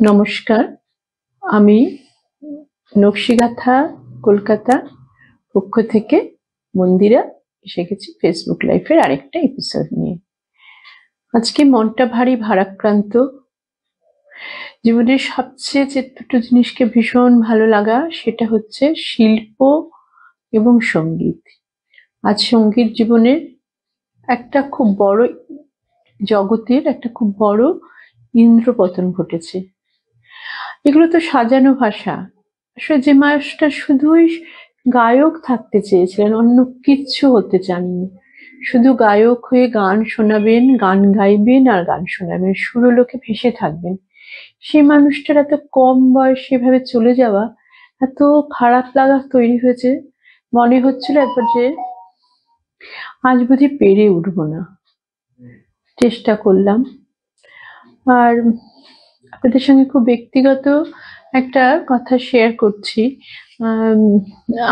নমস্কার, আমি নকশিকাঁথা কলকাতা পক্ষ থেকে মন্দিরা এসে গেছি ফেসবুক লাইভের আরেকটা এপিসোড নিয়ে। আজকে মনটা ভারী ভারাক্রান্ত। জীবনের সবচেয়ে যে দুটো জিনিসকে ভীষণ ভালো লাগা সেটা হচ্ছে শিল্প এবং সঙ্গীত। আজ সঙ্গীত জীবনের একটা খুব বড় জগতের একটা খুব বড় ইন্দ্রপতন ঘটেছে। এগুলো তো সাজানো ভাষা। আসলে যে মানুষটা শুধুই গায়ক থাকতে চেয়েছিলেন, অন্য কিচ্ছু হতে চাননি, শুধু গায়ক হয়ে গান শোনাবেন, গান গাইবেন আর গান শোনাবেন, সুরলোকে ভেসে থাকবেন, সেই মানুষটার এত কম বয়সে এভাবে চলে যাওয়া এত খারাপ লাগা তৈরি হয়েছে। মনে হচ্ছিল একবার যে আজ বুঝি পেরে উঠবো না। চেষ্টা করলাম, আর আপনাদের সঙ্গে খুব ব্যক্তিগত একটা কথা শেয়ার করছি।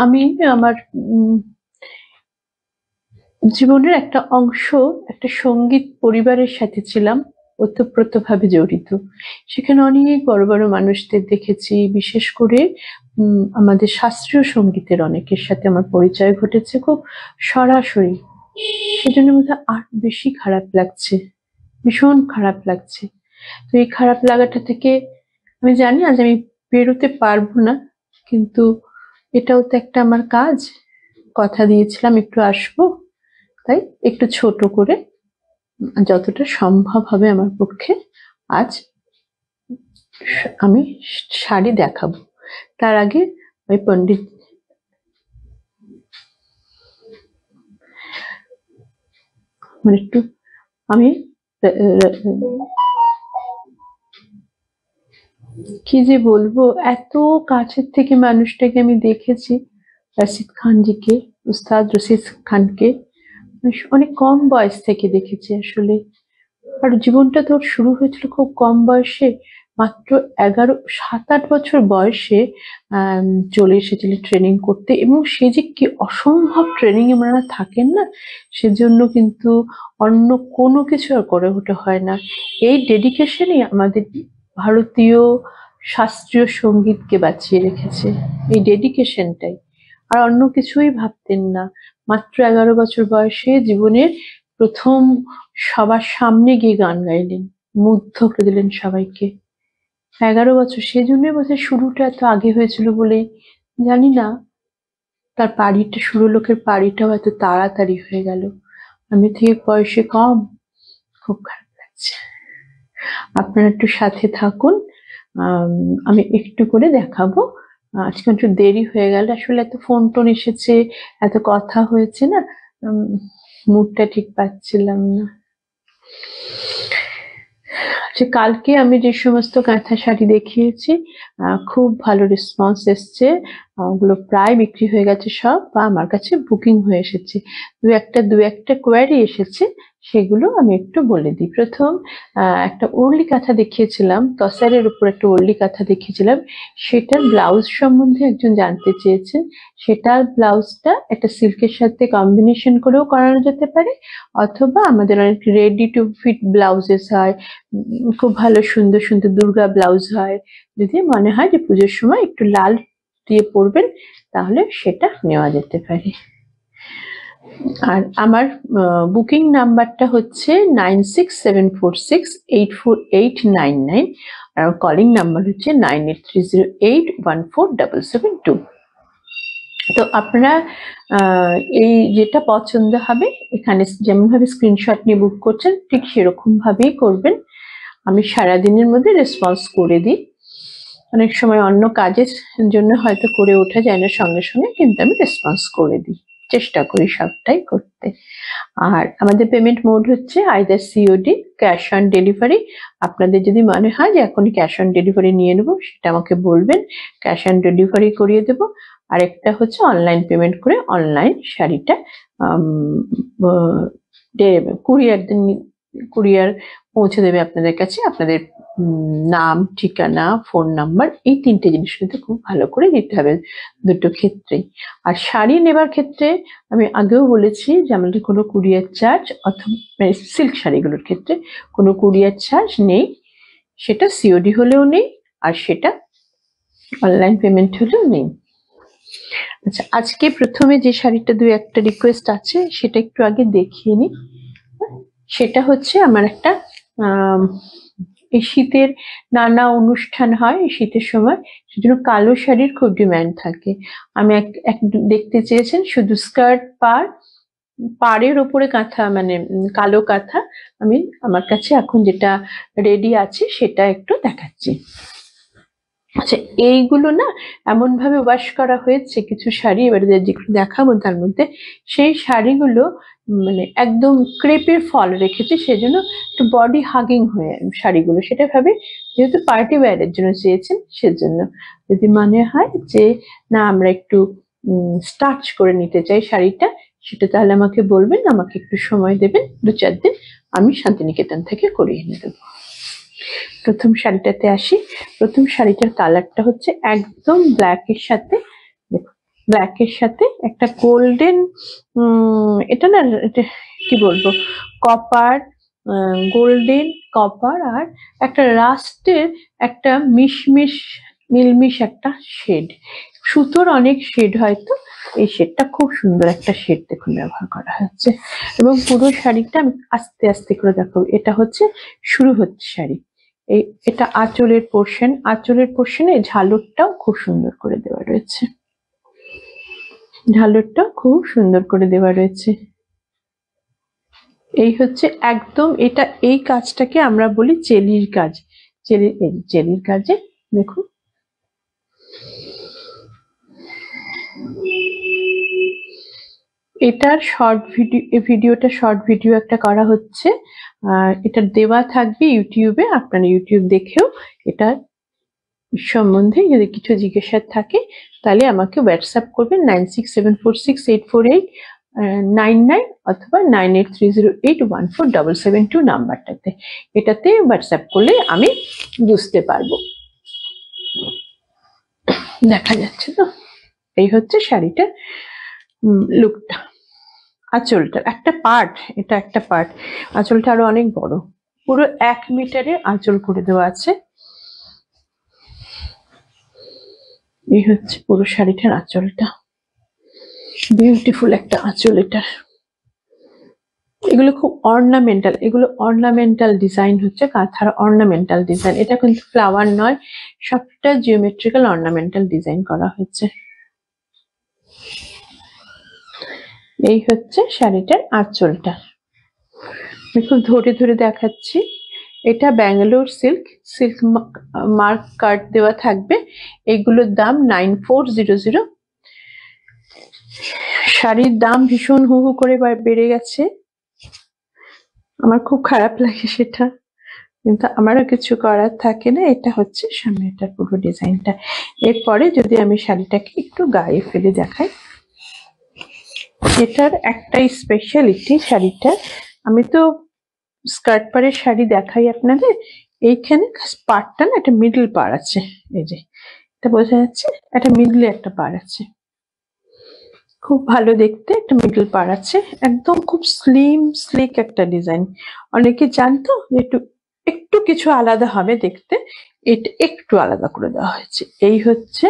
আমি আমার জীবনের একটা অংশ একটা সঙ্গীত পরিবারের সাথে ছিলাম, ওতপ্রোতভাবে জড়িত। সেখানে অনেক বড় বড় মানুষদের দেখেছি, বিশেষ করে আমাদের শাস্ত্রীয় সঙ্গীতের অনেকের সাথে আমার পরিচয় ঘটেছে খুব সরাসরি। সেজন্য বোধহয় আর বেশি খারাপ লাগছে, ভীষণ খারাপ লাগছে। তো এই খারাপ লাগাটা থেকে আমি জানি আজ আমি বেরোতে পারবো না, কিন্তু এটাও তো একটা আমার কাজ। কথা দিয়েছিলাম একটু আসবো, তাই একটু ছোট করে যতটা সম্ভব হবে আমার পক্ষে আজ আমি শাড়ি দেখাবো। তার আগে ওই পণ্ডিত একটু আমি কি যে বলবো, এত কাছের থেকে মানুষটাকে আমি দেখেছি, রশিদ খানজিকে, উস্তাদ রশিদ খানকে অনেক কম বয়স থেকে দেখেছি আসলে। আর জীবনটা তোর শুরু হয়েছিল খুব কম বয়সে, মাত্র 7-8 বছর বয়সে চলে এসেছিল ট্রেনিং করতে। এবং সে যে কি অসম্ভব ট্রেনিং এ ওনারা থাকেন না, সেজন্য কিন্তু অন্য কোনো কিছু আর করে ওঠা হয় না। এই ডেডিকেশনই আমাদের ভারতীয় শাস্ত্রীয় সঙ্গীতকে বাঁচিয়ে রেখেছে, এই ডেডিকেশনটাই। আর অন্য কিছুই ভাবতেন না। মাত্র 11 বছর বয়সে জীবনের প্রথম সবার সামনে গিয়ে গান গাইলেন, মুগ্ধ করে দিলেন সবাইকে। 11 বছর, সেজন্যই বোধহয় শুরুটা এত আগে হয়েছিল বলেই জানি না তার পাড়িটা, সুরলোকের পাড়িটাও এত তাড়াতাড়ি হয়ে গেল। আমি থেকে বয়সে কম, খুব খারাপ লাগছে। আপনারা একটু সাথে থাকুন, আমি একটু করে দেখাবো। আজকে একটু দেরি হয়ে গেল, আসলে এত ফোন টোন এসেছে, এত কথা হয়েছে না, মুডটা ঠিক পাচ্ছিলাম না। কালকে আমি যে সমস্ত কাঁথা শাড়ি দেখিয়েছি খুব ভালো রেসপন্স এসছে, ওগুলো প্রায় বিক্রি হয়ে গেছে সব, বা আমার কাছে বুকিং হয়ে এসেছে। দু একটা কোয়ারি এসেছে, সেগুলো আমি একটু বলে দিই। প্রথম একটা ওড়লি কাঁথা দেখিয়েছিলাম, তসারের উপর একটা ওড়লি কাঁথা দেখিয়েছিলাম, সেটার ব্লাউজ সম্বন্ধে একজন জানতে চেয়েছেন। সেটার ব্লাউজটা একটা সিল্কের সাথে কম্বিনেশন করেও করানো যেতে পারে, অথবা আমাদের অনেক রেডি টু ফিট ব্লাউজেস হয়, খুব ভালো সুন্দর সুন্দর দুর্গা ব্লাউজ হয়। যদি মনে হয় যে পুজোর সময় একটু লাল দিয়ে পরবেন, তাহলে সেটা নেওয়া যেতে পারে। আর আমার বুকিং নাম্বারটা হচ্ছে 9674684899, আর কলিং নাম্বার হচ্ছে 9830814772। তো আপনারা এই যেটা পছন্দ হবে, এখানে যেমন ভাবে স্ক্রিনশট নিয়ে বুক করছেন ঠিক সেরকম ভাবেই করবেন। আমি সারাদিনের মধ্যে রেসপন্স করে দিই, অনেক সময় অন্য কাজের জন্য হয়তো করে ওঠা যায় না সঙ্গে সঙ্গে, কিন্তু আমি রেসপন্স করে দিই, চেষ্টা করি সবটাই করতে। আর আমাদের পেমেন্ট মোড হচ্ছে either COD, cash on delivery. আপনাদের যদি মনে হয় যে এখনই ক্যাশ অন ডেলিভারি নিয়ে নেবো, সেটা আমাকে বলবেন, ক্যাশ অন ডেলিভারি করিয়ে দেবো। আর একটা হচ্ছে অনলাইন পেমেন্ট করে অনলাইন শাড়িটা কুরিয়ার পৌঁছে দেবে আপনাদের কাছে। আপনাদের নাম, ঠিকানা, ফোন নাম্বার, এই 3টে জিনিস কিন্তু খুব ভালো করে দিতে হবে দুটো ক্ষেত্রেই। আর শাড়ি নেবার ক্ষেত্রে আমি আগেও বলেছি যে আমাদের কোনো কুরিয়ার চার্জ, অথবা সিল্ক শাড়িগুলোর ক্ষেত্রে কোনো কুরিয়ার চার্জ নেই, সেটা সিওডি হলেও নেই, আর সেটা অনলাইন পেমেন্ট হলেও নেই। আচ্ছা, আজকে প্রথমে যে শাড়িটা দু একটা রিকোয়েস্ট আছে সেটা একটু আগে দেখিয়ে নি। সেটা হচ্ছে আমার একটা এই শীতের নানা অনুষ্ঠান হয় এই শীতের সময়, সেজন্য কালো শাড়ির খুব ডিমান্ড থাকে। আমি এক দেখতে চেয়েছেন শুধু স্কার্ট পাড়ের ওপরে কাঁথা, মানে কালো কাঁথা। আমি আমার কাছে এখন যেটা রেডি আছে সেটা একটু দেখাচ্ছি। আচ্ছা, এইগুলো না এমন ভাবে ওয়াশ করা হয়েছে কিছু শাড়ি, এবারে যেগুলো দেখাবো তার মধ্যে সেই শাড়িগুলো মানে একদম ক্রেপের ফল রেখেছে, সেজন্য একটু বডি হাগিং হয়ে শাড়িগুলো, সেটা ভাবে যেহেতু পার্টি ওয়্যারের জন্য চেয়েছেন সেজন্য। যদি মনে হয় যে না আমরা একটু স্টার্চ করে নিতে চাই শাড়িটা, সেটা তাহলে আমাকে বলবেন, আমাকে একটু সময় দেবেন 2-4 দিন, আমি শান্তিনিকেতন থেকে করিয়ে এনে দেবো। প্রথম শাড়িটাতে আসি। প্রথম শাড়িটার কালারটা হচ্ছে একদম ব্ল্যাকের সাথে, ব্ল্যাকের সাথে একটা গোল্ডেন, এটা না এটা কি বলবো, কপার, গোল্ডেন কপার আর একটা রাস্টের একটা মিশমিশ মিলমিশ একটা শেড। সুতোর অনেক শেড হয়তো, এই শেডটা খুব সুন্দর একটা শেড দেখুন ব্যবহার করা হচ্ছে। এবং পুরো শাড়িটা আমি আস্তে আস্তে করে দেখাবো। এটা হচ্ছে শুরু হচ্ছে শাড়ি, এটা আঁচলের পোর্শন, আঁচলের পোর্শনে ঝালরটাও খুব সুন্দর করে দেওয়া রয়েছে, ঝালরটা খুব সুন্দর করে দেওয়া রয়েছে। এই হচ্ছে একদম, এটা এই কাজটাকে আমরা বলি চেলির কাজ। চেলির কাজে দেখুন এটার শর্ট ভিডিওটা শর্ট ভিডিও একটা করা হচ্ছে, আর এটা দেওয়া থাকবে ইউটিউবে, আপনারা ইউটিউব দেখেও এটা সম্বন্ধে যদি কিছু জিজ্ঞাসা থাকে তাহলে আমাকে হোয়াটসঅ্যাপ করবেন 96746899 অথবা 9830814772 নাম্বারটাতে। এটাতে হোয়াটসঅ্যাপ করলে আমি বুঝতে পারবো। দেখা যাচ্ছে তো? এই হচ্ছে শাড়িটার লুকটা। আঁচলটার একটা পার্ট, এটা একটা পার্ট, আঁচলটা আরো অনেক বড়, পুরো 1 মিটারের আঁচল করে দেওয়া আছে। এই হচ্ছে পুরো শাড়িটার আঁচলটা, বিউটিফুল একটা আঁচল এটার। এগুলো খুব অর্নামেন্টাল, এগুলো অর্নামেন্টাল ডিজাইন হচ্ছে, কাঁথার অর্নামেন্টাল ডিজাইন। এটা কিন্তু ফ্লাওয়ার নয়, সবটা জিওমেট্রিক্যাল অর্নামেন্টাল ডিজাইন করা হয়েছে। এই হচ্ছে শাড়িটার আঁচলটা, আমি খুব ধরে ধরে দেখাচ্ছি। এটা Bangalore silk, silk mark card দেওয়া থাকবে। এগুলোর দাম 9400। শাড়ির দাম ভীষণ হু হু করে বেড়ে গেছে, আমার খুব খারাপ লাগে সেটা, কিন্তু আমারও কিছু করার থাকে না। এটা হচ্ছে সামনেটার পুরো ডিজাইনটা। এরপরে যদি আমি শাড়িটাকে একটু গায়ে ফেলে দেখাই, এটার একটাই স্পেশালিটি শাড়িটা, আমি তো স্কার্ট পাড়ের শাড়ি দেখাই আপনাদের, এইখানে পাড়টা না একটা মিডল পাড় আছে, এই যে এটা বোঝা যাচ্ছে, একটা মিডলে একটা পাড় আছে, খুব ভালো দেখতে একটা মিডল পাড় আছে, একদম খুব স্লিম স্লিক একটা ডিজাইন। অনেকে জানতো একটু একটু কিছু আলাদা হবে দেখতে, এটা একটু আলাদা করে দেওয়া হয়েছে। এই হচ্ছে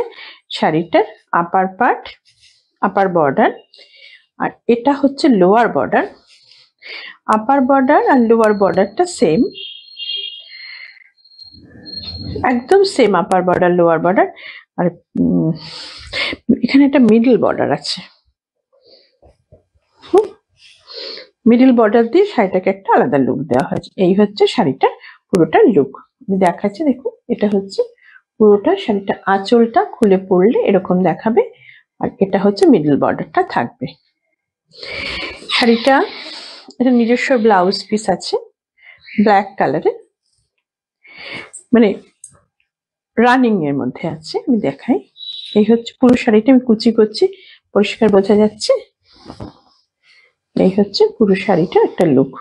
শাড়িটার আপার পার্ট, আপার বর্ডার, আর এটা হচ্ছে লোয়ার বর্ডার। আপার বর্ডার আর লোয়ার বর্ডারটা সেম, একদম same upper border lower border. আর এখানে একটা মিডল বর্ডার আছে, মিডল বর্ডার দিয়ে শাড়িটাকে একটা আলাদা লুক দেওয়া হয়েছে। এই হচ্ছে শাড়িটার পুরোটা লুক, আমি দেখাচ্ছি দেখুন। এটা হচ্ছে পুরোটা শাড়িটা, আঁচলটা খুলে পড়লে এরকম দেখাবে, আর এটা হচ্ছে মিডল বর্ডারটা থাকবে। শাড়িটা এটা নিজস্ব ব্লাউজ পিস আছে ব্ল্যাক কালারের, মানে রানিং এর মধ্যে আছে, আমি দেখাই। এই হচ্ছে পুরো শাড়িটা, আমি কুচি করছি, পরিষ্কার বোঝা যাচ্ছে। এই হচ্ছে পুরো শাড়িটা একটা লুক।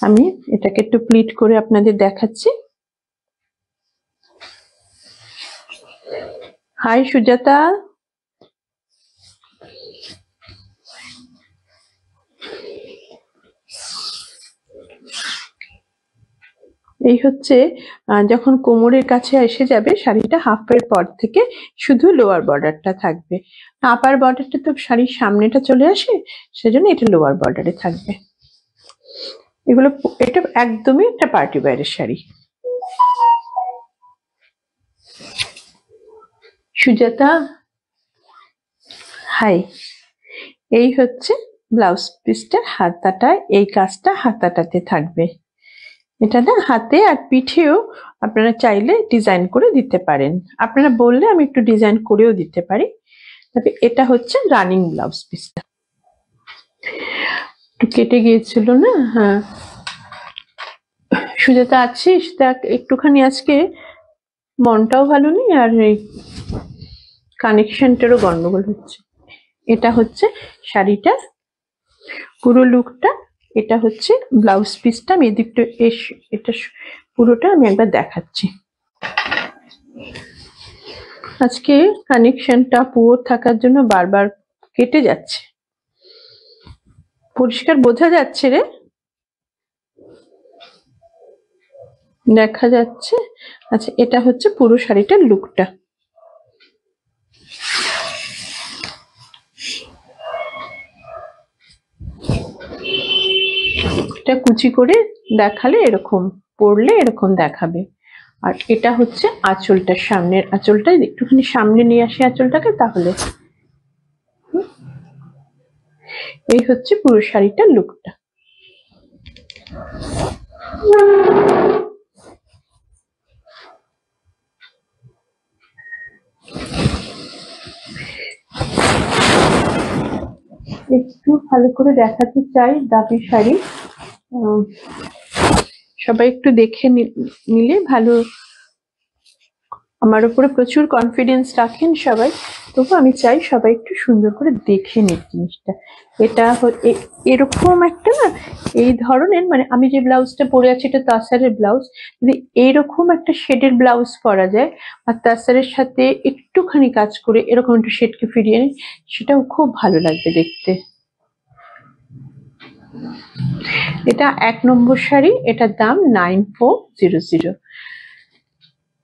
আমি এটাকে একটু প্লিট করে আপনাদের দেখাচ্ছি। হাই সুজাতা, এই হচ্ছে যখন কোমরের কাছে এসে যাবে শাড়িটা, হাফের পর থেকে শুধু লোয়ার বর্ডারটা থাকবে, আপার বর্ডারটা তো শাড়ির সামনেটা চলে আসে, সেজন্য এটা লোয়ার বর্ডারে থাকবে। এটা একদমই একটা পার্টি ওয়্যারের শাড়ি। সুজাতা, হাই। এই হচ্ছে ব্লাউজ পিসটার হাতাটা, এই কাজটা হাতাটাতে থাকবে। এটা না হাতে আর পিঠেও আপনারা চাইলে ডিজাইন করে দিতে পারেন, আপনারা বললে আমি একটু ডিজাইন করেও দিতে পারি। তবে এটা হচ্ছে রানিং ব্লাউজ পিসটা, একটু কেটে গিয়েছিল না। হ্যাঁ সুজাতা আছিস? দেখ একটুখানি আজকে মনটাও ভালো নেই, আর এই কানেকশনটারও গন্ডগোল হচ্ছে। এটা হচ্ছে শাড়িটা পুরো লুকটা, এটা হচ্ছে ব্লাউজ পিসটা। আমি এদিকটা এটা পুরোটা আমি একবার দেখাচ্ছি। আজকে কানেকশনটা পুরো থাকার জন্য বারবার কেটে যাচ্ছে। পরিষ্কার বোঝা যাচ্ছে রে? দেখা যাচ্ছে? আচ্ছা, এটা হচ্ছে পুরো শাড়িটার লুকটা। এটা কুচি করে দেখালে এরকম, পরলে এরকম দেখাবে। আর এটা হচ্ছে আঁচলটা, সামনের আঁচলটা একটুখানি সামনে নিয়ে আসি আঁচলটাকে, তাহলে এই হচ্ছে পুরো শাড়িটার লুকটা। একটু ভালো করে দেখাতে চাই দাবি শাড়ি, সবাই একটু দেখে নিলে ভালো। আমার উপরে প্রচুর কনফিডেন্স রাখেন সবাই, তবু আমি চাই সবাই একটু সুন্দর করে দেখে নিক জিনিসটা। এটা এরকম একটা না, এই ধরনের, মানে আমি যে ব্লাউজটা পরে আছি এটা তাসারের ব্লাউজ, যদি এইরকম একটা শেডের ব্লাউজ পরা যায় আর তাসারের সাথে একটুখানি কাজ করে এরকম একটু শেডকে ফিরিয়ে নিই, সেটাও খুব ভালো লাগবে দেখতে। এটা 1 নম্বর শাড়ি, এটার দাম 9400।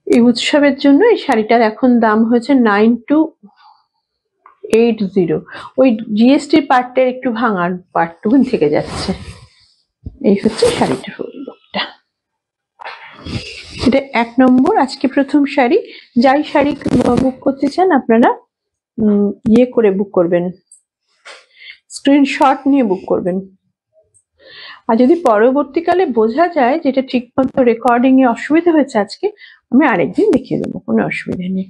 এই উৎসবের জন্য এই শাড়িটার এখন দাম হয়েছে 9280। ওই জিএসটির পার্টটার একটু ভাঙার পার্টটুকু থেকে যাচ্ছে। এই হচ্ছে শাড়িটার লুকটা। এটা 1 নম্বর আজকে প্রথম শাড়ি। যাই শাড়ি বুক করতে চান আপনারা ইয়ে করে বুক করবেন, স্ক্রিনশট নিয়ে বুক করবেন। আর যদি পরবর্তীকালে বোঝা যায় যেটা ঠিকমতো রেকর্ডিং এ অসুবিধা হয়েছে আজকে, আমি আরেকদিন দেখিয়ে দেবো, কোনো অসুবিধা নেই।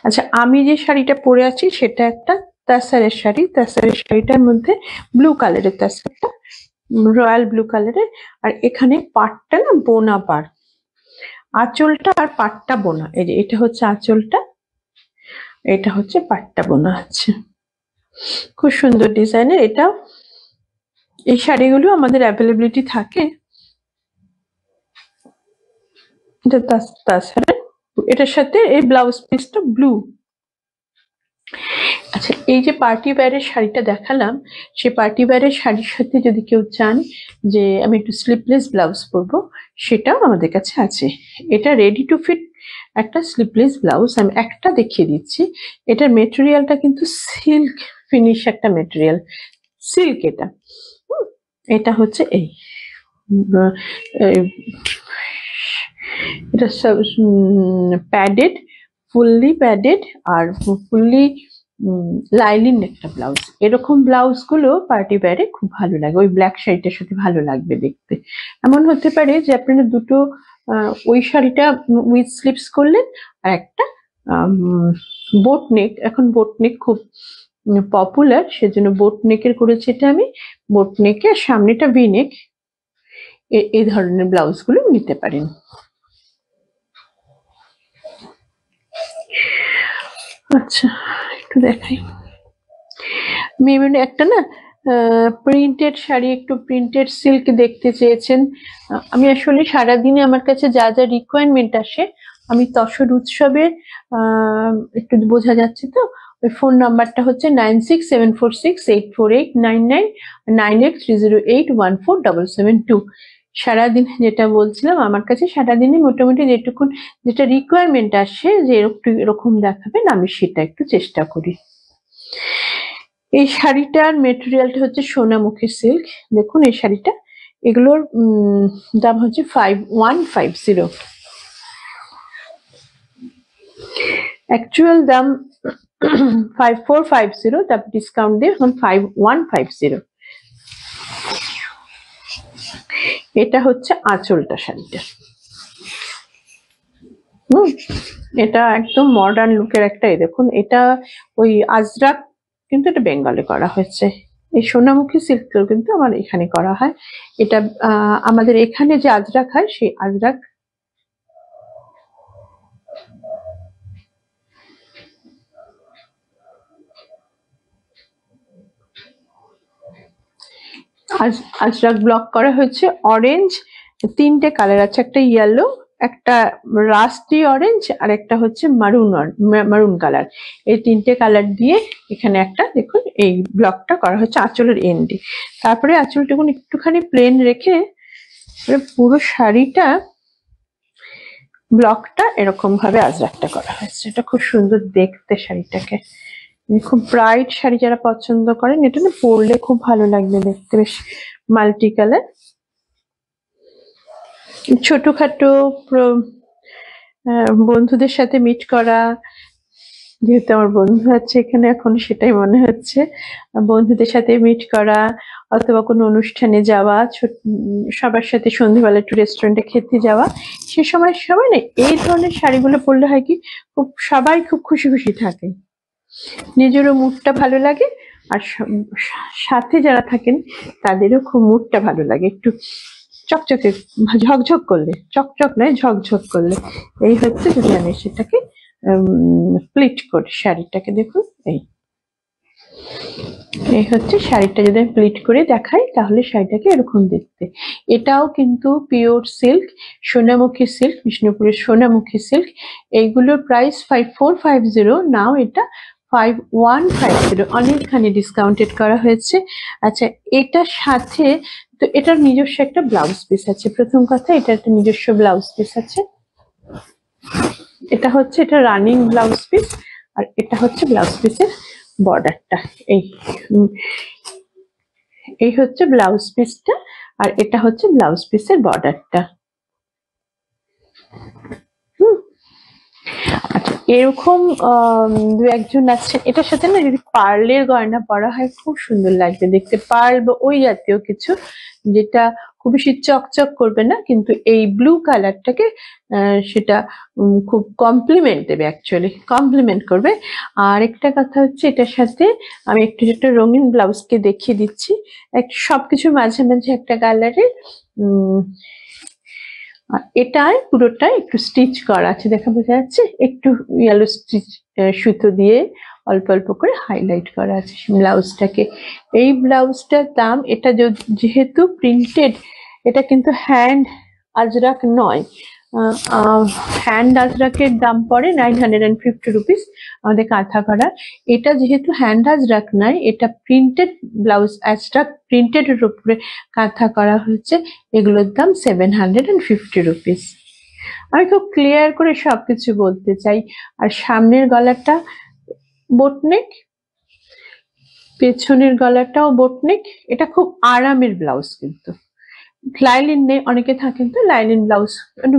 আচ্ছা, আমি যে শাড়িটা পরে আছি সেটা একটা তাসারের শাড়ি। তাসারের শাড়িটার মধ্যে ব্লু কালারের তাসারটা, রয়্যাল ব্লু কালারের, আর এখানে পাটটা না বোনা পার, আঁচলটা আর পাটটা বোনা। এই যে এটা হচ্ছে আঁচলটা, এটা হচ্ছে পাটটা বোনা আছে, খুব সুন্দর ডিজাইনের। এটাও এই শাড়িগুলো আমাদের অ্যাভেলেবিলিটি থাকে। এটা তাছাড়া এটার সাথে এই ব্লাউজ পিসটা ব্লু। আচ্ছা, এই যে পার্টি ওয়্যারের শাড়িটা দেখালাম, সেই পার্টি ওয়্যারের শাড়ির সাথে যদি কেউ চান যে আমি একটু স্লিপলেস ব্লাউজ পরবো, সেটাও আমাদের কাছে আছে। এটা রেডি টু ফিট একটা স্লিপলেস ব্লাউজ, আমি একটা দেখিয়ে দিচ্ছি। এটার মেটেরিয়ালটা কিন্তু সিল্ক ফিনিশ একটা মেটেরিয়াল, সিল্ক। এটা হচ্ছে এই এটা প্যাডেড, ফুললি প্যাডেড আর ফুললি লাইলিন একটা ব্লাউজ। এরকম ব্লাউজ গুলো পার্টি ওয়্যারে খুব ভালো লাগে, ওই ব্ল্যাক শাড়িটার সাথে ভালো লাগবে দেখতে। এমন হতে পারে যে আপনারা দুটো ওই শাড়িটা উইথ স্লিপস করলেন, আর একটা বোট নেক, এখন বোট নেক খুব পপুলার, সেজন্য বোট নেকের করেছি এটা আমি। বোট নেকে আর সামনেটা ভি নেক, এই ধরনের ব্লাউজ গুলো নিতে পারেন। আচ্ছা, একটু দেখাই। মেবি একটা না প্রিন্টেড শাড়ি, একটু প্রিন্টেড সিল্ক দেখতে চেয়েছেন। আমি আসলে সারাদিনে আমার কাছে যা যা রিকোয়ারমেন্ট আসে, আমি তসর উৎসবে একটু বোঝা যাচ্ছে তো, ওই ফোন নাম্বারটা হচ্ছে 9674684899, 9830814772। সারাদিন যেটা বলছিলাম, আমার কাছে সারাদিনে মোটামুটি যেটা রিকোয়ারমেন্ট আসে যে এরকম দেখাবেন, আমি সেটা একটু চেষ্টা করি। এই শাড়িটার মেটেরিয়ালটা হচ্ছে সোনামুখী সিল্ক। দেখুন এই শাড়িটা, এগুলোর দাম হচ্ছে 5150। অ্যাকচুয়াল দাম 5450, তারপর ডিসকাউন্ট দিয়ে এখন 5150। এটা হচ্ছে আঁচলটা শাড়িটা। এটা একদম মডার্ন লুকের একটা, দেখুন এটা ওই আজরাক, কিন্তু এটা বেঙ্গলে করা হয়েছে। এই সোনামুখী সিল্কগুলো কিন্তু আমার এখানে করা হয়। এটা আমাদের এখানে যে আজরাক হয় সেই আজরাক। আজরাক ব্লক করা হয়েছে অরেঞ্জ, তিনটে কালার আছে, একটা ইয়েলো, একটা রাস্টি অরেঞ্জ, আর একটা হচ্ছে মারুন কালার। এই তিনটে কালার দিয়ে এখানে একটা দেখুন এই ব্লকটা করা হচ্ছে আঁচলের এন্ডে। তারপরে আঁচলটুকুন একটুখানি প্লেন রেখে পুরো শাড়িটা ব্লকটা এরকম ভাবে আজরাকটা করা হয়েছে। এটা খুব সুন্দর দেখতে শাড়িটাকে, খুব ব্রাইট শাড়ি যারা পছন্দ করেন এটা না পরলে খুব ভালো লাগবে দেখতে, বেশ মাল্টি কালার। ছোটখাটো বন্ধুদের সাথে মিট করা, যেহেতু আমার বন্ধু আছে এখানে এখন, সেটাই মনে হচ্ছে বন্ধুদের সাথে মিট করা অথবা কোনো অনুষ্ঠানে যাওয়া, সবার সাথে সন্ধ্যেবেলা একটু রেস্টুরেন্টে খেতে যাওয়া, সে সময় না এই ধরনের শাড়িগুলো পরলে হয় কি সবাই খুব খুশি খুশি থাকে, নিজেরও মুডটা ভালো লাগে, আর সাথে যারা থাকেন তাদেরও খুব মুডটা ভালো লাগে, একটু চকচকে ঝকঝক করলে, চকচক নয় ঝকঝক করলে। এই হচ্ছে যদি আমি সেটাকে প্লিট করি শাড়িটাকে, দেখুন এই হচ্ছে শাড়িটা যদি আমি প্লিট করে দেখাই তাহলে শাড়িটাকে এরকম দেখতে। এটাও কিন্তু পিওর সিল্ক, সোনামুখী সিল্ক, বিষ্ণুপুরের সোনামুখী সিল্ক। এইগুলোর প্রাইস 5450, নাও এটা 5150, অনেকখানি ডিসকাউন্টেড করা হয়েছে। আচ্ছা, এটার সাথে তো এটার নিজস্ব একটা ব্লাউজ পিস আছে। প্রথম কথা, এটা একটা নিজস্ব ব্লাউজ পিস আছে। এটা হচ্ছে এটা রানিং ব্লাউজ পিস, আর এটা হচ্ছে ব্লাউজ পিসের বর্ডারটা। এই হচ্ছে ব্লাউজ পিসটা, আর এটা হচ্ছে ব্লাউজ পিসের বর্ডারটা। আচ্ছা, এরকম দু একজন আছে। এটার সাথে না যদি পার্লের গয়না পরা হয় খুব সুন্দর লাগবে দেখতে, পার্ল বা ওই জাতীয় কিছু, যেটা খুব বেশি চকচক করবে না, কিন্তু এই ব্লু কালারটাকে সেটা খুব কমপ্লিমেন্ট দেবে, অ্যাকচুয়ালি কমপ্লিমেন্ট করবে। আর একটা কথা হচ্ছে, এটার সাথে আমি একটা রঙিন ব্লাউজকে দেখিয়ে দিচ্ছি, সবকিছুর মাঝে মাঝে একটা কালারের এটাই পুরোটাই একটু স্টিচ করা আছে, দেখা বোঝা যাচ্ছে, একটু ইয়েলো স্টিচ সুতো দিয়ে অল্প অল্প করে হাইলাইট করা আছে ব্লাউজটাকে। এই ব্লাউজটার দাম, এটা যেহেতু প্রিন্টেড, এটা কিন্তু হ্যান্ড আজরাক নয়, হ্যান্ড আজরাকের দাম পড়ে 950 রুপিস আমাদের কাঁথা করা। এটা যেহেতু হ্যান্ড আজরাক নয়, এটা প্রিন্টেড ব্লাউজ, আজরাক প্রিন্টেডের উপরে কাঁথা করা হয়েছে, এগুলোর দাম 750 রুপিস। আমি খুব ক্লিয়ার করে সবকিছু বলতে চাই। আর সামনের গলাটা বোটনেক, পেছনের গলাটাও বোটনেক। এটা খুব আরামের ব্লাউজ, কিন্তু লাইলিন নেই, অনেকে থাকেন তো লাইলিন ব্লাউজ,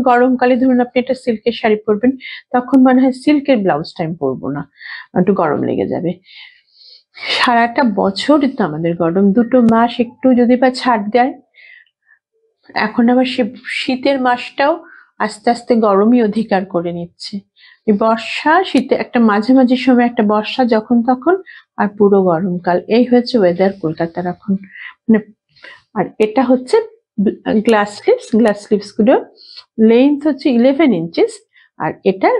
গরমকালে ধরুন আপনি একটা সিল্কের শাড়ি পরবেন, তখন মনে হয় সিল্কের ব্লাউজটা আমি পরবো না, একটু গরম লেগে যাবে। সারাটা বছরই তো আমাদের গরম, 2 মাস একটু যদি বা ছাড় দেয়, এখন আবার শীতের মাসটাও আস্তে আস্তে গরমই অধিকার করে নিচ্ছে। এই বর্ষা শীতে একটা মাঝামাঝি সময় একটা বর্ষা যখন তখন, আর পুরো গরমকাল, এই হচ্ছে ওয়েদার কলকাতার এখন। মানে আর এটা হচ্ছে গ্লাস স্লিভস গুলো লেন্থ হচ্ছে 11 ইঞ্চিস, আর এটার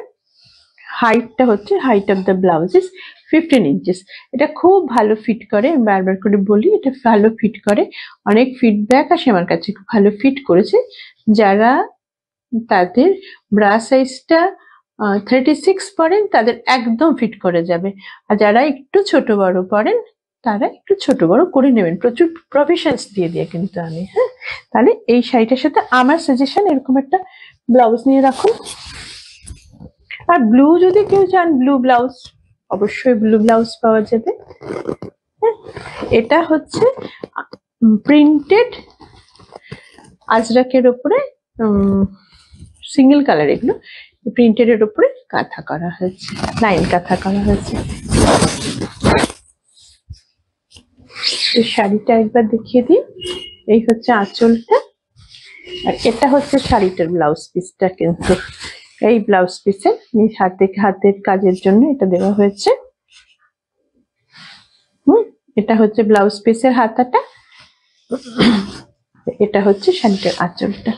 হাইটটা হচ্ছে, height of the blouse is 15 inches. এটা খুব ভালো ফিট করে, আমি বারবার করে বলি এটা ভালো ফিট করে, অনেক ফিডব্যাক আসে আমার কাছে, খুব ভালো ফিট করেছে। যারা তাদের ব্রা সাইজটা 36 পরেন তাদের একদম ফিট করে যাবে, আর যারা একটু ছোট বড় পরেন তারা একটু ছোট বড় করে নেবেন, প্রচুর প্রভিশনস দিয়ে কিন্তু আমি, হ্যাঁ তাহলে এই শাড়িটার সাথে আমার সাজেশন এরকম একটা ব্লাউজ নিয়ে রাখুন। আর ব্লু যদি কেউ চান, ব্লু ব্লাউজ, অবশ্যই ব্লু ব্লাউজ পাওয়া যাবে। এটা হচ্ছে প্রিন্টেড আজরাকের উপরে সিঙ্গেল কালার, এগুলো প্রিন্টেড এর উপরে কাঁথা করা হয়েছে, লাইন কাঁথা করা হয়েছে। শাড়িটা একবার দেখিয়ে দিই। এই হচ্ছে আঁচলটা, আর এটা হচ্ছে শাড়িটার ব্লাউজ পিসটা। কিন্তু এই ব্লাউজ পিসের হাতের কাজের জন্য এটা দেওয়া হয়েছে। এটা হচ্ছে ব্লাউজ পিসের হাতাটা, এটা হচ্ছে শাড়িটার আঁচলটা।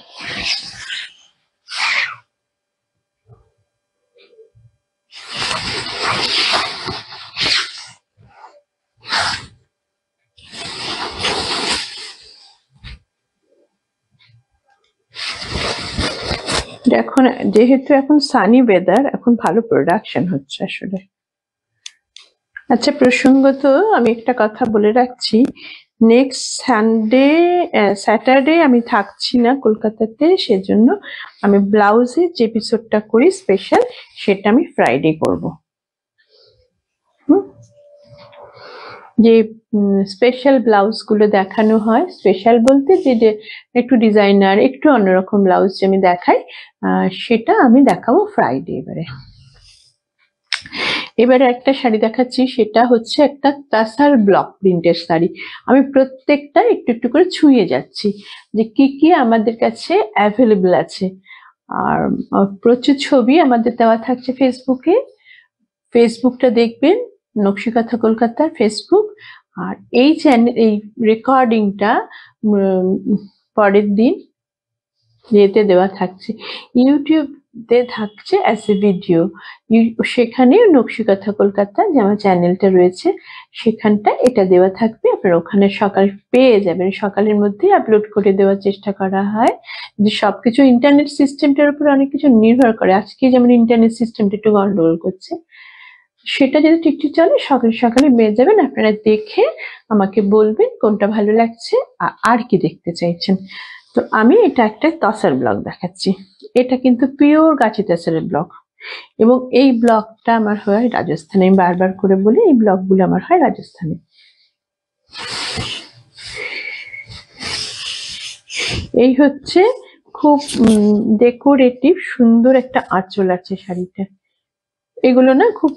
এখন যেহেতু এখন সানি ওয়েদার, এখন ভালো প্রোডাকশন হচ্ছে আসলে। আচ্ছা, প্রসঙ্গত আমি একটা কথা বলে রাখছি, নেক্সট স্যাটারডে আমি থাকছি না কলকাতাতে, সেজন্য আমি ব্লাউজের যে এপিসোডটা করি স্পেশাল, সেটা আমি ফ্রাইডে করব। যে স্পেশাল ব্লাউজ গুলো দেখানো হয়, স্পেশাল বলতে যে একটু ডিজাইনার, একটু অন্যরকম ব্লাউজ যে আমি দেখাই, সেটা আমি দেখাবো ফ্রাইডে। এবারে একটা শাড়ি দেখাচ্ছি, সেটা হচ্ছে একটা তাসার ব্লক প্রিন্টের শাড়ি। আমি প্রত্যেকটা একটু একটু করে ছুঁয়ে যাচ্ছি যে কি কি আমাদের কাছে অ্যাভেলেবল আছে। আর প্রচুর ছবি আমাদের দেওয়া থাকছে ফেসবুকে, ফেসবুকটা দেখবেন, নকশিকাঁথা কলকাতার ফেসবুক। আর এই চ্যানেল, এই রেকর্ডিংটা পরের দিন ইয়েতে দেওয়া থাকছে, ইউটিউবে থাকছে অ্যাজ এ ভিডিও। সেখানে নকশিকাঁথা কলকাতা যে আমার চ্যানেলটা রয়েছে, সেখানটা এটা দেওয়া থাকবে, আপনারা ওখানে সকাল পেয়ে যাবেন। সকালের মধ্যেই আপলোড করে দেওয়ার চেষ্টা করা হয়, যে সবকিছু ইন্টারনেট সিস্টেমটার উপর অনেক কিছু নির্ভর করে। আজকে যেমন ইন্টারনেট সিস্টেমটা একটু গন্ডগোল করছে, সেটা যদি ঠিকঠাক চলে সকালে সকালে পেয়ে যাবেন। আপনারা দেখে আমাকে বলবেন কোনটা ভালো লাগছে আর কি দেখতে চাইছেন। তো আমি এটা একটা তসর ব্লক দেখাচ্ছি, এটা কিন্তু পিওর গাছি তসরের ব্লক, এবং এই ব্লকটা আমার হয় রাজস্থানে। আমি বারবার করে বলি, এই ব্লকগুলো আমার হয় রাজস্থানে। এই হচ্ছে খুব ডেকোরেটিভ সুন্দর একটা আঁচল আছে শাড়িটা। এগুলো না খুব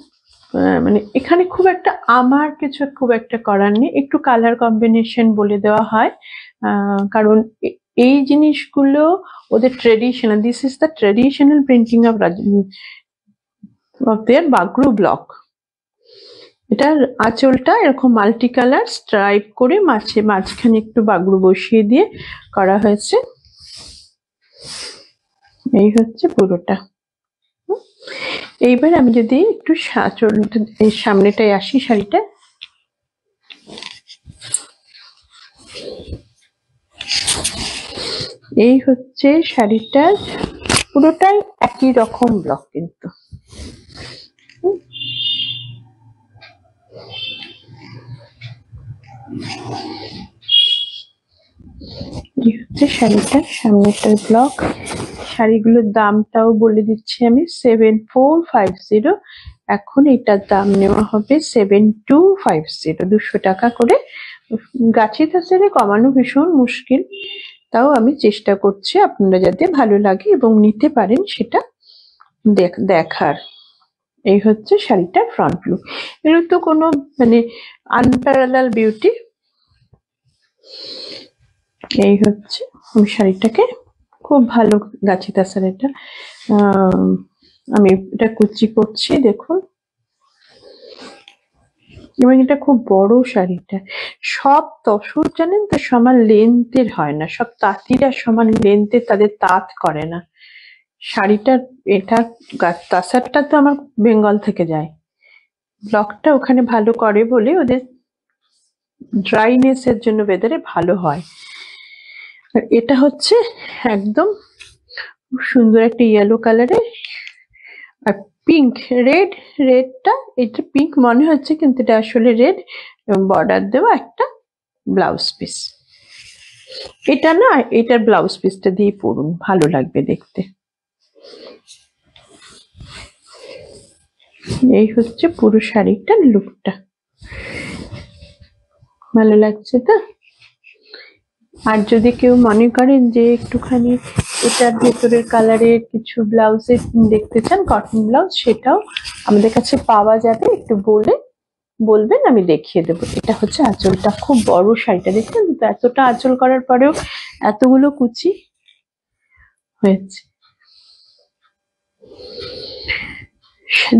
মানে এখানে খুব একটা আমার কিছু খুব একটা করার নেই, একটু কালার কম্বিনেশন বলে দেওয়া হয়, কারণ এই জিনিসগুলো ওদের traditional, this is the traditional printing of their Bagru block. এটার আঁচলটা এরকম মাল্টি কালার স্ট্রাইপ করে মাঝখানে একটু বাগরু বসিয়ে দিয়ে করা হয়েছে। এই হচ্ছে পুরোটা। এইবার আমি যদি একটু এই সামনেটায় আসি, শাড়িটা এই হচ্ছে শাড়িটার পুরোটাই একই রকম ব্লক, কিন্তু এই হচ্ছে শাড়িটার সামনেটার ব্লক। শাড়িগুলোর দামটাও বলে দিচ্ছি আমি, 7450। এখন এটার দাম নেওয়া হবে 7250, 200 টাকা করে। গাছি তাছাড়া কমানো ভীষণ মুশকিল, তাও আমি চেষ্টা করছি আপনারা যাতে ভালো লাগে এবং নিতে পারেন সেটা দেখার। এই হচ্ছে শাড়িটার ফ্রন্ট লুক। এর তো কোনো মানে আনপ্যারালাল বিউটি। এই হচ্ছে আমি শাড়িটাকে খুব ভালো গাছি তাছার, এটা আমি এটা কুচি করছি দেখুন, এবং এটা খুব বড় শাড়িটা। সব তসর জানেন তো সমান লেন্থের হয় না, সব তাঁতিরা সমান লেন্থের তাদের তাঁত করে না। শাড়িটার এটা তাসারটা তো আমার বেঙ্গল থেকে যায়, ব্লকটা ওখানে ভালো করে বলে ওদের ড্রাইনেস এর জন্য ওয়েদারে ভালো হয়। আর এটা হচ্ছে একদম সুন্দর একটা ইয়েলো কালারের, আর পিঙ্ক রেডটা, এটা পিঙ্ক মনে হচ্ছে কিন্তু এটা আসলে রেড, এবং বর্ডার দেওয়া একটা ব্লাউজ পিস। এটা না, এটার ব্লাউজ পিসটা দিয়ে পরুন, ভালো লাগবে দেখতে। এই হচ্ছে পুরো শাড়িটার লুকটা, ভালো লাগছে তো? আর যদি কেউ মনে করেন যে একটুখানি এটার ভেতরের কালারের কিছু ব্লাউজে দেখতে চান, কটন ব্লাউজ, সেটাও আমাদের কাছে পাওয়া যাবে। একটু বলবেন, আমি দেখিয়ে দেবো। এটা হচ্ছে আঁচলটা, খুব বড় শাড়িটা, দেখছেন তো? এতটা আঁচল করার পরেও এতগুলো কুচি হয়েছে।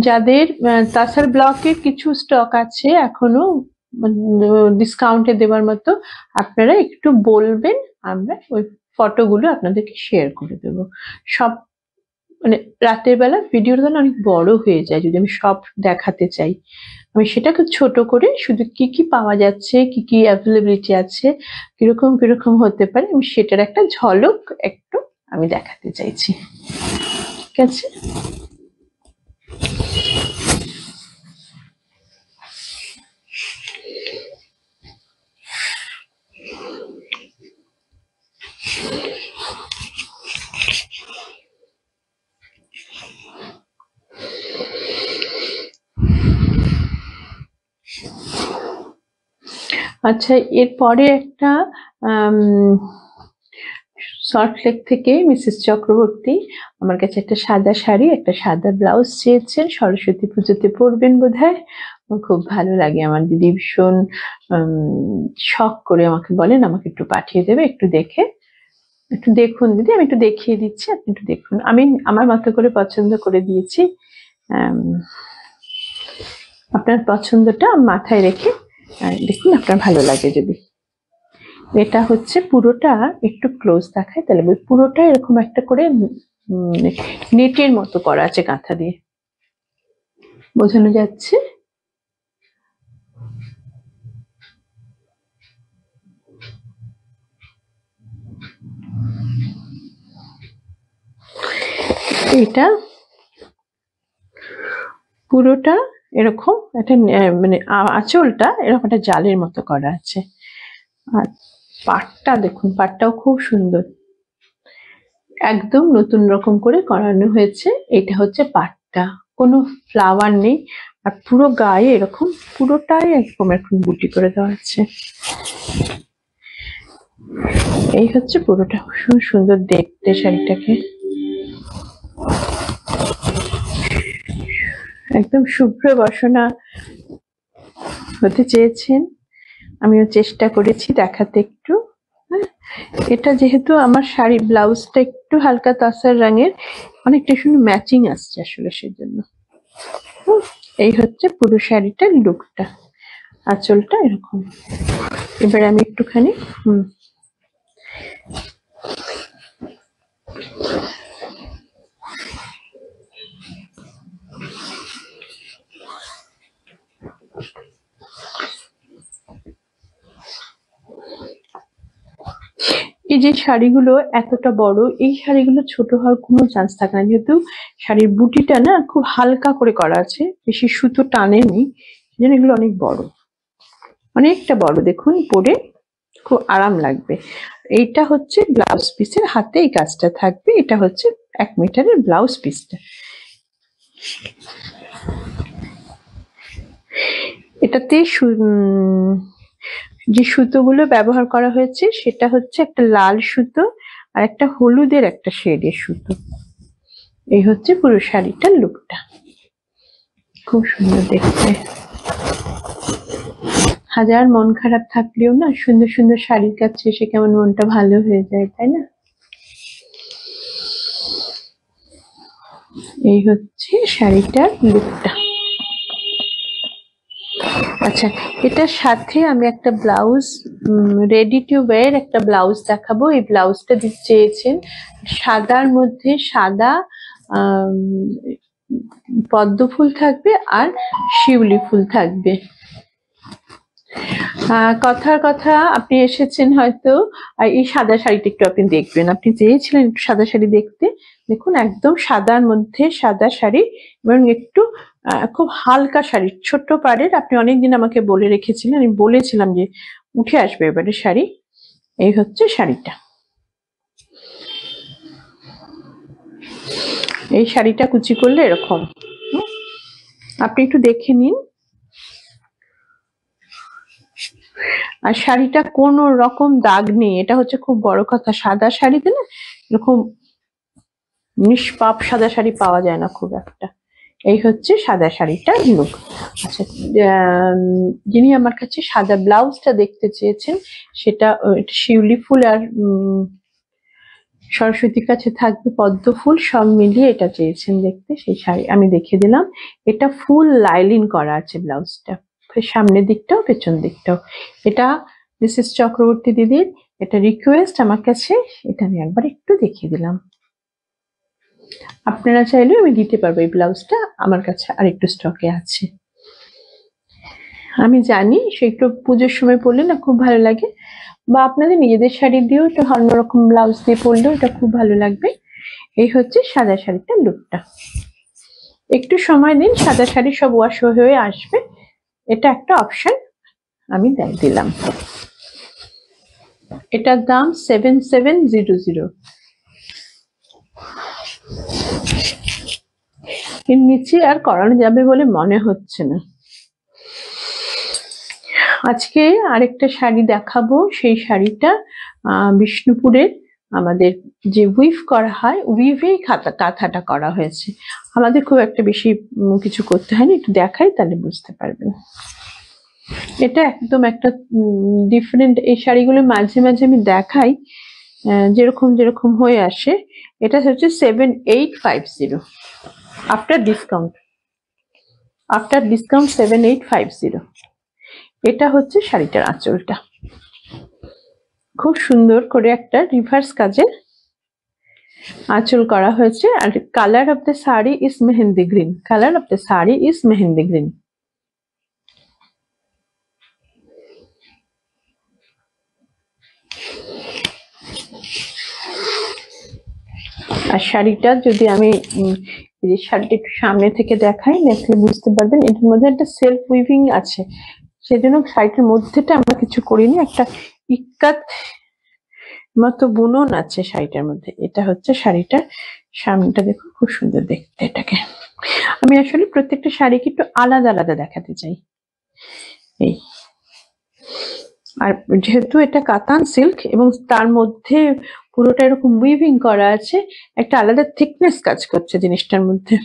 যাদের তাছাড়া ব্লকে কিছু স্টক আছে এখনো ডিসকাউন্টে দেওয়ার মতো, আপনারা একটু বলবেন, আমরা ওই ফটোগুলো আপনাদেরকে শেয়ার করে দেবো। সব মানে রাতের বেলা ভিডিওটা তাহলে অনেক বড় হয়ে যায়, যদি আমি সব দেখাতে চাই। আমি সেটাকে ছোট করে শুধু কি কি পাওয়া যাচ্ছে, কি কি অ্যাভেলেবিলিটি আছে, কিরকম কিরকম হতে পারে, আমি সেটার একটা ঝলক একটু আমি দেখাতে চাইছি। ঠিক আছে? আচ্ছা, এরপরে একটা সল্টলেক থেকে মিসেস চক্রবর্তী আমার কাছে একটা সাদা শাড়ি, একটা সাদা ব্লাউজ চেয়েছেন। সরস্বতী পুজোতে পরবেন বোধহয়। আমার খুব ভালো লাগে, আমার দিদি ভীষণ শখ করে আমাকে বলেন আমাকে একটু পাঠিয়ে দেবে, একটু দেখে একটু দেখুন দিদি, আমি একটু দেখিয়ে দিচ্ছি, আপনি একটু দেখুন। আমি আমার মতো করে পছন্দ করে দিয়েছি। আপনার পছন্দটা মাথায় রেখে দেখুন, আপনার ভালো লাগে যদি। এটা হচ্ছে পুরোটা, একটু ক্লোজ দেখায় তাহলে পুরোটা এরকম একটা করে নেটের মতো করা আছে কাঁথা দিয়ে, বোঝানো যাচ্ছে? এটা পুরোটা এরকম একটা মানে আঁচলটা এরকম একটা জালের মতো করা আছে। আর পাটটা দেখুন, পাটটাও খুব সুন্দর, একদম নতুন রকম করে করানো হয়েছে। এটা হচ্ছে পাটটা, কোনো ফ্লাওয়ার নেই, আর পুরো গায়ে এরকম পুরোটাই এরকম এখন বুটি করে দেওয়া আছে। এই হচ্ছে পুরোটা, খুব সুন্দর দেখতে শাড়িটাকে, একদম শুভ্র বসনা হতে চেয়েছেন, আমিও চেষ্টা করেছি দেখাতে একটু। এটা যেহেতু আমার শাড়ি ব্লাউজটা একটু হালকা তসার রঙের, অনেকটা সুন্দর ম্যাচিং আসছে আসলে সেজন্য। এই হচ্ছে পুরো শাড়িটার লুকটা, আঁচলটা এরকম। এবার আমি একটুখানি এই যে শাড়িগুলো এতটা বড়, এই শাড়িগুলো ছোট হওয়ার কোনো চান্স থাকে না, যেহেতু শাড়ির বুটিটা না খুব হালকা করে করা আছে, বেশি সুতো টানেনি, সেজন্য এগুলো অনেক বড়, অনেকটা বড়। দেখুন পরে খুব আরাম লাগবে। এইটা হচ্ছে ব্লাউজ পিসের, হাতে এই কাজটা থাকবে। এটা হচ্ছে 1 মিটারের ব্লাউজ পিসটা। এটাতে যে সুতোগুলো ব্যবহার করা হয়েছে সেটা হচ্ছে একটা লাল সুতো আর একটা হলুদের একটা শেডের সুতো। এই হচ্ছে পুরো শাড়িটার লুকটা, খুব সুন্দর দেখতে। হাজার মন খারাপ থাকলেও না, সুন্দর সুন্দর শাড়ির কাছে এসে কেমন মনটা ভালো হয়ে যায়, তাই না? এই হচ্ছে শাড়িটার লুকটা। আচ্ছা, এটার সাথে আমি একটা ব্লাউজ, রেডি টু ওয়্যার একটা ব্লাউজ দেখাবো। এই ব্লাউজটা চেয়েছেন সাদার মধ্যে, সাদা পদ্ম ফুল থাকবে আর শিউলি ফুল থাকবে। কথার কথা, আপনি এসেছেন হয়তো, এই সাদা শাড়িটা একটু আপনি দেখবেন, আপনি চেয়েছিলেন একটু সাদা শাড়ি দেখতে। দেখুন একদম সাদার মধ্যে সাদা শাড়ি, এবং একটু খুব হালকা শাড়ি, ছোট্ট পাড়ের। আপনি অনেকদিন আমাকে বলে রেখেছিলেন, আমি বলেছিলাম যে উঠে আসবে এবারে শাড়ি। এই হচ্ছে শাড়িটা। এই শাড়িটা কুচি করলে এরকম, আপনি একটু দেখে নিন। আর শাড়িটা কোনো রকম দাগ নেই, এটা হচ্ছে খুব বড় কথা। সাদা শাড়িতে না এরকম নিষ্পাপ সাদা শাড়ি পাওয়া যায় না খুব একটা। এই হচ্ছে সাদা শাড়িটার লুক। আচ্ছা, যিনি আমার কাছে সাদা ব্লাউজটা দেখতে চেয়েছেন, সেটা শিউলি ফুল আর সরস্বতীর কাছে থাকবে পদ্ম ফুল, সব মিলিয়ে এটা চেয়েছেন দেখতে। সেই শাড়ি আমি দেখিয়ে দিলাম। এটা ফুল লাইলিন করা আছে ব্লাউজটা, সামনের দিকটাও পেছন দিকটাও। এটা মিসেস চক্রবর্তী দিদির এটা রিকোয়েস্ট আমার কাছে, এটা আমি একবার একটু দেখিয়ে দিলাম। আপনারা চাইলেও আমি দিতে পারবো, এই ব্লাউজটা আমার কাছে আর একটু স্টকে আছে। আমি জানি সেগুলো পুজোর সময় পরলে না খুব ভালো লাগে, বা আপনাদের নিজেদের শাড়ি দিয়েও একটু অন্যরকম ব্লাউজ দিয়ে পরলেও এটা খুব ভালো লাগবে। এই হচ্ছে সাদা শাড়িটার লুকটা। একটু সময় দিন, সাদা শাড়ি সব ওয়াশ হয়ে আসবে। এটা একটা অপশন আমি দিলাম। এটার দাম 7700। এর নিচে আর করানো যাবে বলে মনে হচ্ছে না। আজকে আরেকটা শাড়ি দেখাবো। সেই শাড়িটা বিষ্ণুপুরের আমাদের যে উইভ করা হয়, উইভেই কাঁথাটা করা হয়েছে। আমাদের খুব একটা বেশি কিছু করতে হয়নি, একটু দেখাই তাহলে বুঝতে পারবেন। এটা একদম একটা ডিফারেন্ট। এই শাড়িগুলো মাঝে মাঝে আমি দেখাই, যেরকম যেরকম হয়ে আসে। এটা হচ্ছে 7850 আফটার ডিসকাউন্ট। 7850। এটা হচ্ছে শাড়িটার আঁচলটা, খুব সুন্দর করে একটা রিভার্স কাজের আঁচল করা হয়েছে। আর colour of the sari is mehendi green. Colour of the sari is mehendi green. আর শাড়িটা যদি আমি শাড়িটা একটু সামনে থেকে দেখাই, দেখলে বুঝতে পারবেন এটার মধ্যে একটা সেলফ উইভিং আছে। সেজন্য শাড়িটার মধ্যেটা আমরা কিছু করিনি, একটা ইক্কাত মতো বুনন আছে শাড়িটার মধ্যে। এটা হচ্ছে শাড়িটার সামনেটা, দেখুন খুব সুন্দর দেখতে। এটাকে আমি আসলে প্রত্যেকটা শাড়িকে একটু আলাদা আলাদা দেখাতে চাই। এই, আর যেহেতু এটা কাতান সিল্ক এবং তার মধ্যে পুরোটা এরকম উইভিং করা আছে, একটা আলাদা থিকনেস কাজ করছে জিনিসটার মধ্যে।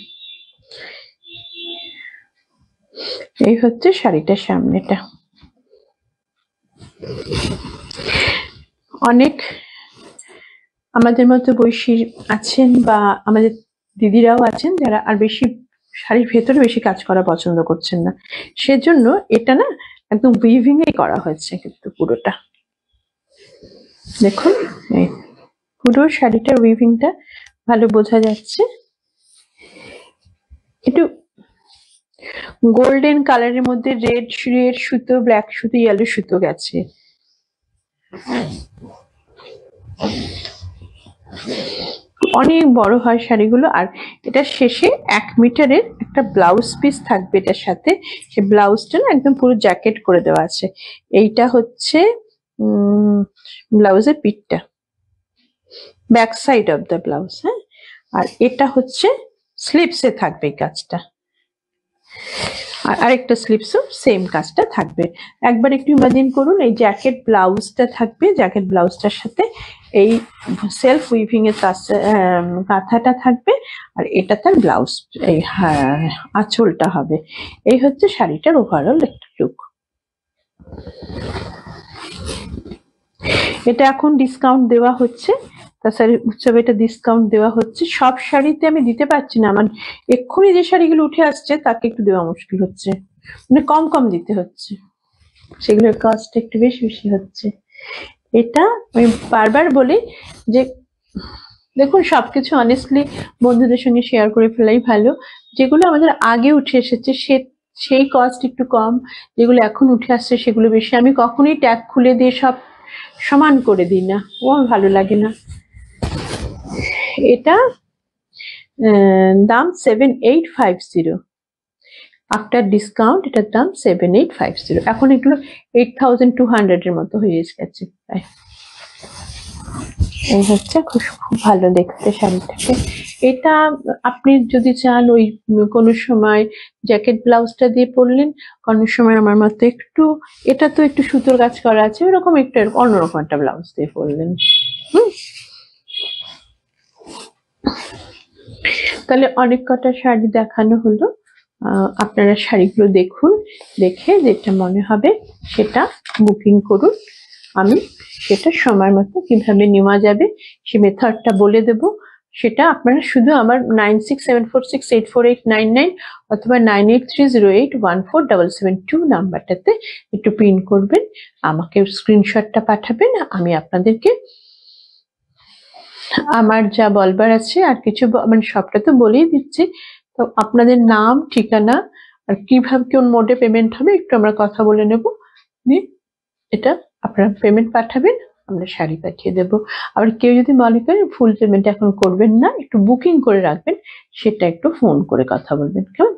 এই হচ্ছে শাড়িটার সামনেটা। অনেক আমাদের মতো বয়সী আছেন বা আমাদের দিদিরাও আছেন যারা আর বেশি শাড়ির ভেতরে বেশি কাজ করা পছন্দ করছেন না, সেজন্য এটা না একদম উইভিং এ করা হয়েছে। কিন্তু পুরোটা দেখুন, এই পুরো শাড়িটার উইভিংটা ভালো বোঝা যাচ্ছে। একটু গোল্ডেন কালারের মধ্যে রেড রেড সুতো, ব্ল্যাক সুতো, ইয়েলো সুতো গেছে। অনেক বড় হয় শাড়িগুলো। আর এটা শেষে 1 মিটারের একটা ব্লাউজ পিস থাকবে এটার সাথে। সেই ব্লাউজটা না একদম পুরো জ্যাকেট করে দেওয়া আছে। এইটা হচ্ছে ব্লাউজের পিঠটা, back side of the blouse. হ্যাঁ, আর এটা হচ্ছে স্লিপসে থাকবে এই কাজটা, আর আরেকটা স্লিপসও সেম কাজটা থাকবে। একবার একটু ইমাজিন করুন, এই জ্যাকেট ব্লাউজটা থাকবে, জ্যাকেট ব্লাউজটার সাথে এই সেলফ উইভিং এর কাঁথাটা থাকবে, আর এটা তার ব্লাউজ, এই আঁচলটা হবে। এই হচ্ছে শাড়িটার ওভারঅল একটা লুক। এটা এখন ডিসকাউন্ট দেওয়া হচ্ছে, তাছাড়া উৎসবে এটা ডিসকাউন্ট দেওয়া হচ্ছে। সব শাড়িতে আমি দিতে পারছি না, আমার এক্ষুনি যে শাড়িগুলো উঠে আসছে তাকে একটু দেওয়া মুশকিল হচ্ছে, মানে কম কম দিতে হচ্ছে, সেগুলোর কস্ট একটু বেশি বেশি হচ্ছে। এটা আমি বারবার বলি যে দেখুন, সবকিছু অনেস্টলি বন্ধুদের সঙ্গে শেয়ার করে ফেলাই ভালো। যেগুলো আমাদের আগে উঠে এসেছে সেই কস্ট একটু কম, যেগুলো এখন উঠে আসছে সেগুলো বেশি। আমি কখনোই ট্যাগ খুলে দিয়ে সব সমান করে দিই না, ও আমার ভালো লাগে না। এটা দাম 7850। আফটার ডিসকাউন্ট এটার দাম 7850। এখন এগুলো 8200 এর মতো হয়ে গেছে প্রায়। এই হচ্ছে খুব খুব ভালো দেখতে শাড়িটাকে। এটা আপনি যদি চান ওই কোনো সময় জ্যাকেট ব্লাউজটা দিয়ে পরলেন, কোনো সময় আমার মতো একটু, এটা তো একটু সুতোর কাজ করা আছে, ওরকম একটু অন্যরকম একটা ব্লাউজ দিয়ে পরলেন। তাহলে অনেক কটা শাড়ি দেখানো হলো। আপনারা শাড়িগুলো দেখুন, দেখে যেটা মনে হবে সেটা বুকিং করুন। আমি সেটা সময় মতো কিভাবে নেওয়া যাবে সে মেথডটা বলে দেব। সেটা আপনারা শুধু আমার 9674684899 অথবা 9830814772 নাম্বারটাতে একটু পিন করবেন, আমাকে স্ক্রিনশটটা পাঠাবেন। আমি আপনাদেরকে আমার যা বলবার আছে আর কিছু মানে সবটা তো বলেই দিচ্ছি, তো আপনাদের নাম, ঠিকানা আর কিভাবে কোন মোডে পেমেন্ট হবে একটু আমরা কথা বলে নেব। এটা আপনারা পেমেন্ট পাঠাবেন, আমরা শাড়ি পাঠিয়ে দেবো। আবার কেউ যদি মনে করেন ফুল পেমেন্ট এখন করবেন না, একটু বুকিং করে রাখবেন, সেটা একটু ফোন করে কথা বলবেন, কেমন?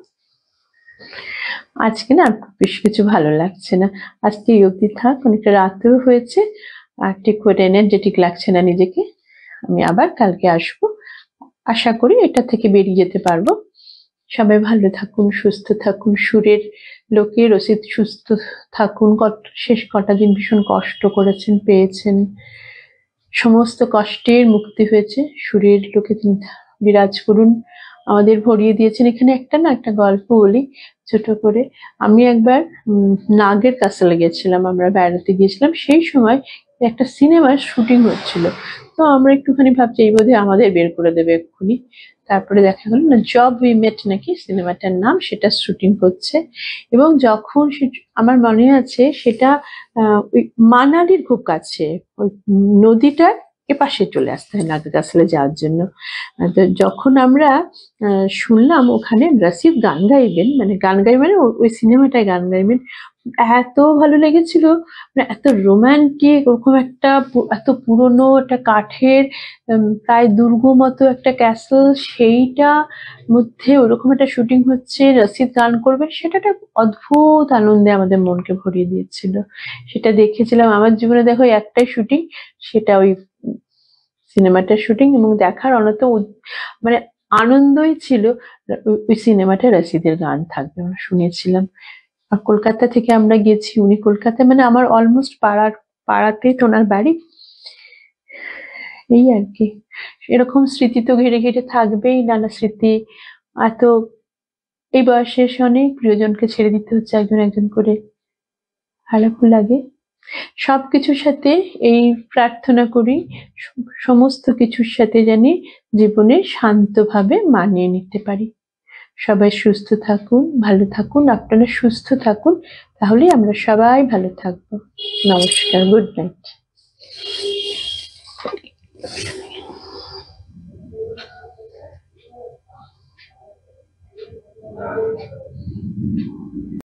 আজকে না বেশ কিছু ভালো লাগছে না, আজকে এই অবধি থাক, অনেকটা রাতেও হয়েছে, আর ঠিক করে এনার্জেটিক লাগছে না নিজেকে। আমি আবার কালকে আসবো, আশা করি এটা থেকে বেরিয়ে যেতে পারবো। সবাই ভালো থাকুন, সুস্থ থাকুন। সুরের লোকে রসিদ সুস্থ থাকুন। শেষ কটা দিন ভীষণ কষ্ট করেছেন, পেয়েছেন, সমস্ত কষ্টের মুক্তি হয়েছে। সুরের লোকে তিনি বিরাজ করুন, আমাদের ভরিয়ে দিয়েছেন। এখানে একটা গল্প বলি ছোট করে। আমি একবার নাগের কাছে গেছিলাম, আমরা বেড়াতে গিয়েছিলাম, সেই সময় একটা সিনেমার শুটিং হচ্ছিল। তো আমরা একটুখানি ভাবছি এই বোধহয় আমাদের বের করে দেবে এক্ষুনি। তারপরে দেখা গেল না, জব উই মেট নাকি সিনেমাটার নাম, সেটা শুটিং হচ্ছে। এবং যখন আমার মনে আছে সেটা ওই মানালির খুব কাছে, ওই নদীটার এপাশে চলে আসতে হয় নাগরকাসলে যাওয়ার জন্য। তো যখন আমরা শুনলাম ওখানে রসিদ গান গাইবেন, মানে গান গাইবেন ওই সিনেমাটায় গান গাইবেন, এত ভালো লেগেছিল, মানে এত রোমান্টিক, ওরকম একটা এত পুরনো একটা কাঠের প্রায় দুর্গ মতো একটা ক্যাসেল, সেইটা মধ্যে ওরকম একটা শুটিং হচ্ছে, রসিদ গান করবেন, সেটা একটা অদ্ভুত আনন্দে আমাদের মনকে ভরিয়ে দিয়েছিল। সেটা দেখেছিলাম আমার জীবনে, দেখো একটাই শুটিং, সেটা ওই সিনেমাটার শুটিং, এবং দেখার অনত মানে আনন্দই ছিল। ওই সিনেমাটা রসিদের গান থাকবে আমরা শুনেছিলাম। আর কলকাতা থেকে আমরা গেছি, উনি কলকাতায়, মানে আমার অলমোস্ট পাড়াতে ওনার বাড়ি। এই আর কি, এরকম স্মৃতি তো ঘিরে ঘিরে থাকবেই, নানা স্মৃতি। এত এই বয়সে এসে অনেক প্রিয়জনকে ছেড়ে দিতে হচ্ছে একজন একজন করে, খারাপ লাগে। সবকিছুর সাথে এই প্রার্থনা করি, সমস্ত কিছুর সাথে জানি জীবনে শান্তভাবে মানিয়ে নিতে পারি। সবাই সুস্থ থাকুন, ভালো থাকুন, আপনারা সুস্থ থাকুন, তাহলেই আমরা সবাই ভালো থাকবো। নমস্কার, গুড নাইট।